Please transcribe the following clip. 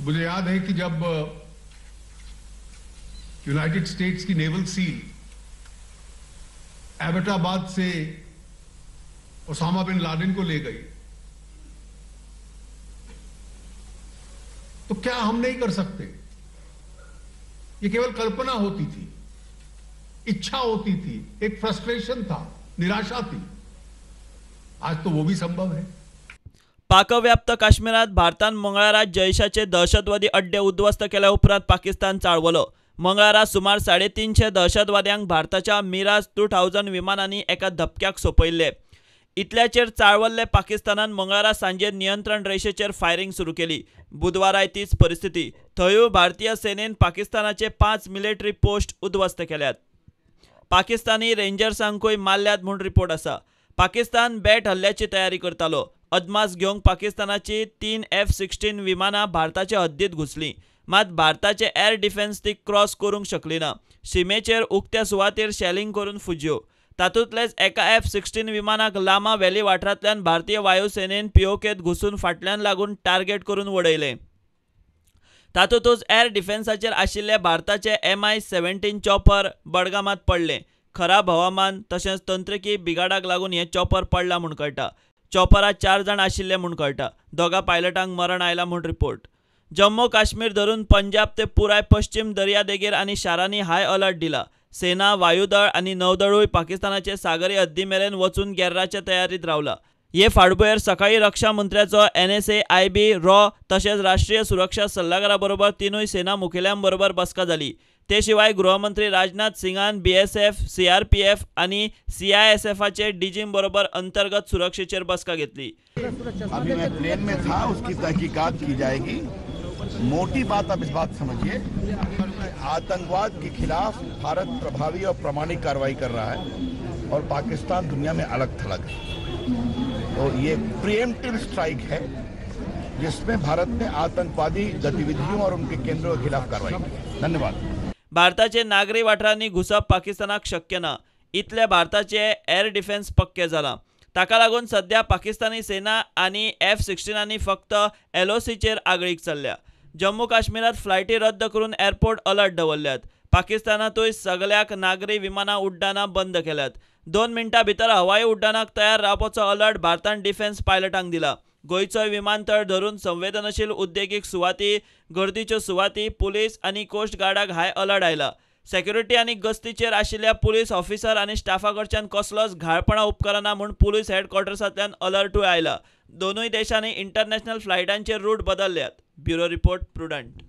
मुझे याद है कि जब यूनाइटेड स्टेट्स की नेवल सील एबटाबाद से ओसामा बिन लादेन को ले गई, तो क्या हम नहीं कर सकते? ये केवल कल्पना होती थी, इच्छा होती थी, एक फ्रस्ट्रेशन था, निराशा थी। आज तो वो भी संभव है। पाकव्याप्त काश्मीरात भारतान मंगळारा जैशाचे दहशतवादी अड्डे उद्ध्वस्त केल्या उपरांत पाकिस्तान चाळवलो। मंगळारा सुमार 350 दहशतवाद्यांक भारताच्या मिराज 2000 विमानांनी एका धपक्याक सोपयल्ले। इतल्याचेर चाळवल्ले पाकिस्तानान मंगळारा सांजे नियंत्रण रेषेचेर फायरिंग सुरू केली। बुधवाराय तीच परिस्थिती। थंयूय भारतीय सेनेन पाकिस्तानाचे 5 मिलिटरी पोस्ट उद्ध्वस्त केल्यात। पाकिस्तानी रेंजर्सांकूय मारल्यात म्हूण रिपोर्ट आसा। पाकिस्तान बॅट हल्ल्याची तयारी करतालो। अदमास घेवंक पाकिस्तानाची 3 F-16 विमानां भारताच्या हद्दीत घुसलीं, मात भारताचे एअर डिफेन्स ती क्रॉस करूंक शकली ना। शिमेचेर उक्त्या सुवातेर शेलिंग करून फुज्यो। तातूंतलेच एका F-16 विमानाक लामा व्हॅली वाठारांतल्यान भारतीय वायुसेनेन पीओकेत घुसून फाटल्यान लागून टार्गेट करून उडयलें। तातूंतच एअर डिफेन्साचेर आशिल्ले भारताचे Mi-17 चॉपर बडगामांत पडले। खराब हवामान तशेंच तंत्रिकी बिगाडाक लागून हे चॉपर पडला म्हूण कळटा। चॉपरात 4 जाण आशिल्ले म्हूण कळटा। दोगा पायलटांक मरण आयला म्हूण रिपोर्ट। जम्मू काश्मीर धरून पंजाब ते पुराय पश्चिम दर्यादेगेर आनी शारांनी हाय अलर्ट दिला। सेना, वायुदळ आनी नौदळूय पाकिस्तानाचे सागरी हद्दी मेरेन वचून गेर्राचे तयारीत रावला। हे फाटभुंयेर सकाळी रक्षा मंत्र्याचो NSA, IB, रॉ तशेंच राष्ट्रीय सुरक्षा सल्लागारा बरोबर तिनूय सेना मुखेल्यांबरोबर बरोबर बसका जाली। ते शिवाय गृहमंत्री राजनाथ सिंगान BSF, CRPF आनी CISFचे डीजीम बरोबर अंतर्गत सुरक्षेचेर बसका घेतली। अभी मैं प्लेन में था, उसकी तहकीकात की जाएगी। मोटी बात आप इस बात समझिए, आतंकवाद के खिलाफ भारत प्रभावी और प्रामाणिक कार्रवाई कर रहा है और पाकिस्तान दुनिया में अलग थलग है। तो ये प्रीएम्प्टिव स्ट्राइक है जिसमें भारत ने आतंकवादी गतिविधियों और उनके केंद्रों के खिलाफ कार्रवाई की। धन्यवाद। भारताचे नागरी वाठारांनी घुसप पाकिस्तानाक शक्य ना, इतले भारताचे एअर डिफेन्स पक्के जाला। ताका लागून सध्या पाकिस्तानी सेना आनी F-16 फक्त LOCचेर आगळीक चल्ल्या। जम्मू काश्मीरात फ्लायटी रद्द करून एअरपोर्ट अलर्ट दवरल्यात। पाकिस्तानातूय सगळ्याक नागरी विमानां उड्डाणां बंद केल्यात। 2 मिनटां भितर हवाई उड्डाणाक तयार रावपाचो अलर्ट भारतान डिफेन्स पायलटांक दिला। गोंयचोय विमानतळ धरून संवेदनशील उद्देगीक सुवाती, गर्दीच्यो सुवाती, पुलीस आनी कोस्ट गार्डाक हाय अलर्ट आयला। सेक्युरिटी आनी गस्तीचेर आशिल्ल्या पुलीस ऑफिसर आनी स्टाफा कडच्यान कसलोच घाळपणा उपकारना म्हूण पुलीस हेडक्वॉर्टर्सांतल्यान अलर्टूय आयला। दोनूय देशांनी इंटरनॅशनल फ्लायटांचे रूट बदलल्यात। Bureau report, prudent.